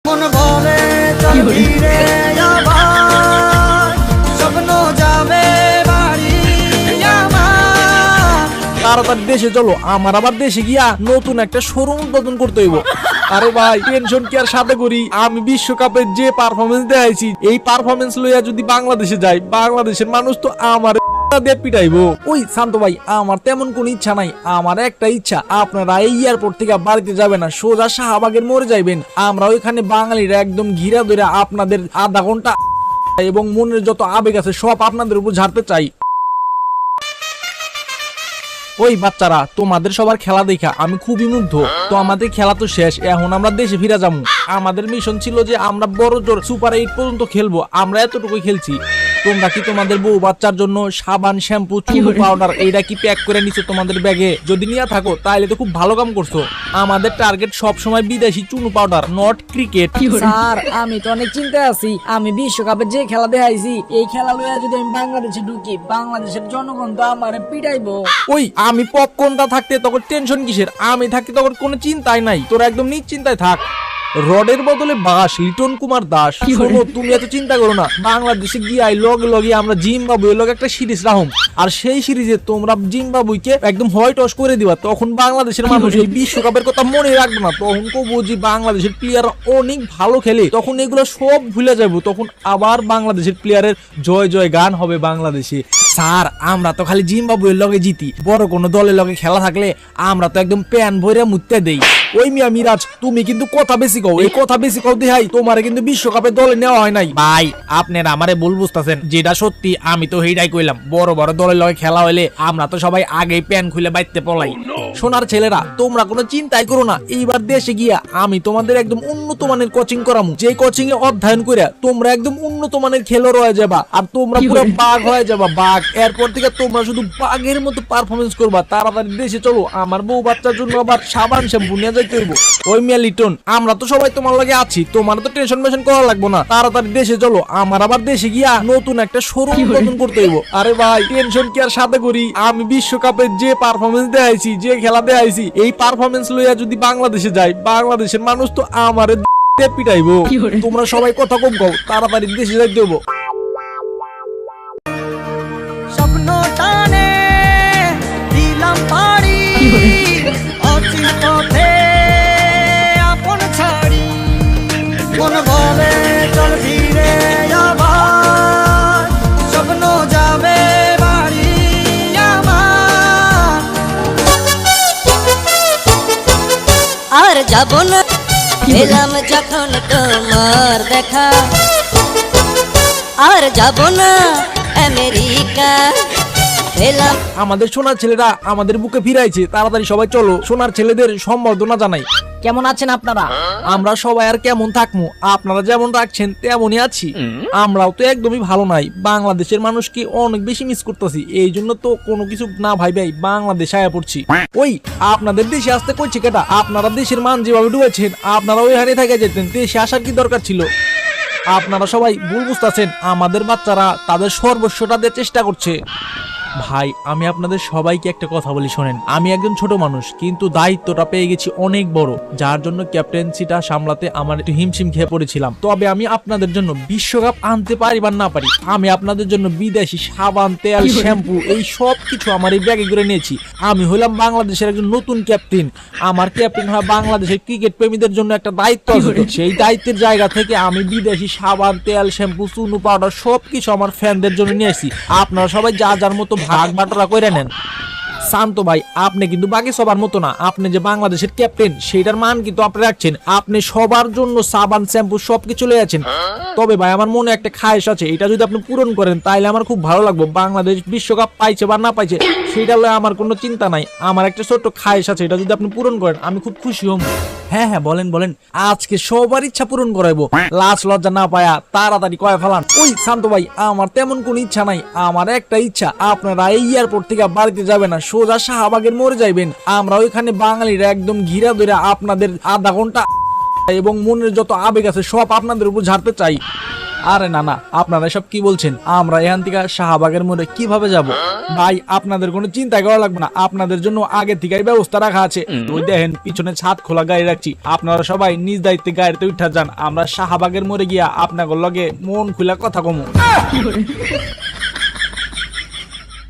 মন বলে চল ফিরে আবার স্বপ্ন যাবে বাড়ি আমার। তাড়াতাড়ি দেশে চলো, আমার আবার দেশে গিয়া নতুন একটা শোরুম উদ্বোধন করতে হইব। আরে ভাই টেনশন কি আর সাথে করি, আমি বিশ্বকাপে যে পারফরমেন্স দেখাইছি এই পারফরমেন্স লইয়া যদি বাংলাদেশে যাই, বাংলাদেশের মানুষ তো আমার দিয়ে পিটাইবো। ওই শান্ত ভাই, আমার তেমন কোন ইচ্ছা নাই, আমার একটা ইচ্ছা আপনারা এই এয়ারপোর্ট থেকে বাড়িতে যাবেন না, সোজা শাহবাগের মোড়ে যাইবেন। আমরা ওইখানে বাঙালিরা একদম ঘিরা ধরে আপনাদের আধা ঘন্টা এবং মনের যত আবেগ আছে সব আপনাদের উপর ঝাড়তে চাই। ওই বাচ্চারা, তোমাদের সবার খেলা দেখা আমি খুবই মুগ্ধ। তো আমাদের খেলা তো শেষ, এখন আমরা দেশে ফিরে যাবো। আমাদের মিশন ছিল যে আমরা বড় জোর সুপার 8 পর্যন্ত খেলবো, আমরা এতটুকুই খেলছি। তোমরা কি তোমাদের বউ বাচ্চার জন্য সাবান, শ্যাম্পু, চুল, পাউডার এইটা কি প্যাক করে নিছো তোমাদের ব্যাগে? যদি নিয়ে থাকো তাহলে তো খুব ভালো কাম করছো। আমাদের টার্গেট সব সময় বিদেশি Chunu powder, not cricket. Sir আমি তো অনেক চিন্তায় আছি, আমি বিশ্বকাপে যে খেলা দেখাইছি এই খেলা লইয়া যদি আমি বাংলাদেশে ঢুকি, বাংলাদেশের জনগণ তো আমার পিটাইবো। ওই আমি পপকর্নটা থাকতে তখন টেনশন কিসের, আমি থাকতে তখন কোনো চিন্তাই নাই, তোরা একদম নিশ্চিন্তায় থাক। রডের বদলে বাস, লিটন কুমার দাস। শোনো, তুমি এত চিন্তা করো না, বাংলাদেশে গিয়ে লগে লগে আমরা জিম্বাবুয়ের লগে একটা সিরিজ রাখুম, আর সেই সিরিজে তোমরা জিম্বাবুইকে একদম হোয়াইট ওয়াশ করে দিবা। তখন বাংলাদেশের মানুষ এই বিশ্বকাপের কথা মনে রাখবে না, তখন কবো যে বাংলাদেশের প্লেয়ার অনেক ভালো খেলে, তখন এগুলো সব ভুলে যাবো। তখন আবার বাংলাদেশের প্লেয়ারের জয় জয় গান হবে বাংলাদেশে। স্যার আমরা তো খালি জিম্বাবুয়ের লগে জিতি, বড় কোনো দলের লগে খেলা থাকলে আমরা তো একদম প্যান ভরে মুততে দেই। ওই মিয়া মিরাজ, তুমি কিন্তু কথা বেশি কও, এই কথা বেশি কও দেখাই তোমারে কিন্তু বিশ্বকাপে দলে নেওয়া হয় নাই। ভাই আপনারা আমারে ভুল বুঝতাছেন, যেটা সত্যি আমি তো সেইটাই কইলাম। বড় বড় দলের লগে খেলা হইলে আমরা তো সবাই আগেই প্যান খুলে বাইতে পলাই। সোনার ছেলেরা, তোমরা কোনো চিন্তাই করো না, এইবার দেশে গিয়া আমি তোমাদের একদম উন্নত মানের কোচিং করামু, যে কোচিং এ অধ্যয়ন করে তোমরা একদম উন্নত মানের খেলোয়াড় হয়ে যাবা, আর তোমরা পুরো বাঘ হয়ে যাবা, বাঘ। এরপর থেকে তোমরা শুধু বাঘের মতো পারফরমেন্স করবা। তাড়াতাড়ি দেশে চলো, আমার বউ বাচ্চার জন্য আবার সাবান শ্যাম্পু নিয়ে যাইতে হইব। ওই মিয়া লিটন, আমরা তো সবাই তোমার লগে আছি, তোমার তো টেনশন মেশন করা লাগবো না। তাড়াতাড়ি দেশে চলো, আমার আবার দেশে গিয়া নতুন একটা শোরুম উদ্বোধন করতে হইব। আরে ভাই টেনশন কি আর সাথে করি, আমি বিশ্বকাপে যে পারফরমেন্স দেখাইছি, যে খেলা দেখাইছি এই পারফরমেন্স লইয়া যদি বাংলাদেশে যাই, বাংলাদেশের মানুষ তো আমারে পিটাইবো। তোমরা সবাই কথা কম কও, তাড়াতাড়ি দেশে যাইতে হইব। স্বপ্ন টানে দিলাম পাড়ি অচিন পথে আপন ছাড়ি। মন বলে চল ফিরে আবার স্বপ্ন যাবে বাড়ি আমার। আর যাব না পেলাম যখন তোমার দেখা, আর যাব না আমেরিকা পেলাম। আমাদের সোনার ছেলেরা আমাদের বুকে ফিরাইছে, তাড়াতাড়ি সবাই চলো সোনার ছেলেদের সম্বর্ধনা জানাই। কেমন আছেন আপনারা? আমরা সবাই আর কেমন থাকবো, আপনারা যেমন রাখছেন তেমনই আছি। আমরাও তো একদমই ভালো নাই, বাংলাদেশের মানুষকে অনেক বেশি মিস করতেছি, এই জন্য তো কোনো কিছু না ভাই বাংলাদেশে আয়া পড়ছি। ওই আপনাদের দেশে আসতে কইছে কেটা? আপনারা দেশের মান যেভাবে ডুবেছেন, আপনারা ওইখানে থেকে যেতেন, দেশে আসার কি দরকার ছিল? আপনারা সবাই ভুল বুঝতেছেন, আমাদের বাচ্চারা তাদের সর্বস্বটা দিয়ে চেষ্টা করছে। ভাই আমি আপনাদের সবাইকে একটা কথা বলি শোনেন, আমি একজন ছোট মানুষ, কিন্তু দায়িত্বটা পেয়ে গেছি অনেক বড়, যার জন্য ক্যাপ্টেন্সিটা সামলাতে আমার একটু হিমশিম খেয়ে পড়েছিলাম। তবে আমি আপনাদের জন্য বিশ্বকাপ আনতে পারি বা না পারি, আমি আপনাদের জন্য বিদেশি সাবান, তেল, শ্যাম্পু এই সব কিছু আমার এই ব্যাগে করে নিয়েছি। আমি হলাম বাংলাদেশের একজন নতুন ক্যাপ্টেন, আমার ক্যাপ্টেন হয় বাংলাদেশের ক্রিকেট প্রেমীদের জন্য একটা দায়িত্ব আছে। সেই দায়িত্বের জায়গা থেকে আমি বিদেশি সাবান, তেল, শ্যাম্পু, চুনু পাউডার সবকিছু আমার ফ্যানদের জন্য নিয়ে এসেছি। আপনারা সবাই যা যার মতো ভাগ বাটোয়ারা করে নেন। শান্ত ভাই, আপনি কিন্তু বাকি সবার মতো না, আপনি যে বাংলাদেশের ক্যাপ্টেন সেটার মান কিন্তু আপনি রাখছেন, আপনি সবার জন্য সাবান, শ্যাম্পু সবকিছু লয়ে আছেন। তবে ভাই আমার মনে একটা খায়েশ আছে, এটা যদি আপনি পূরণ করেন তাহলে আমার খুব ভালো লাগবে। বাংলাদেশ বিশ্বকাপ পাইছে বা না পাইছে সেটা লয়ে আমার কোনো চিন্তা নাই, আমার একটা ছোট্ট খায়েশ আছে, এটা যদি আপনি পূরণ করেন আমি খুব খুশি হব। হ্যাঁ হ্যাঁ বলেন বলেন, আজকে সবার ইচ্ছা পূরণ করাইবো, লাজ লজ্জা না পায়া তাড়াতাড়ি কয়ে ফেলান। ওই শান্ত ভাই, আমার তেমন কোন ইচ্ছা নাই, আমার একটা ইচ্ছা আপনারা এই এয়ারপোর্ট থেকে বাড়িতে যাবেন না, সোজা শাহবাগের মোড়ে যাইবেন। আমরা ওইখানে বাঙালিরা একদম ঘিরা ধরে আপনাদের আধা ঘন্টা এবং মনের যত আবেগ আছে সব আপনাদের উপর ঝাড়তে চাই। আরে না না, আপনারা সব কি বলছেন? আমরা এখান থেকে শাহবাগের মোড়ে কিভাবে যাব? ভাই আপনাদের কোনো চিন্তা করা লাগবে না, আপনাদের জন্য আগে থেকেই ব্যবস্থা রাখা আছে। ওই দেখেন পিছনে ছাদ খোলা গাড়ি রাখছি, আপনারা সবাই নিজ দায়িত্বে গাড়িতে উঠা যান, আমরা শাহবাগের মোড়ে গিয়া আপনাদের লগে মন খুলে কথা কমু।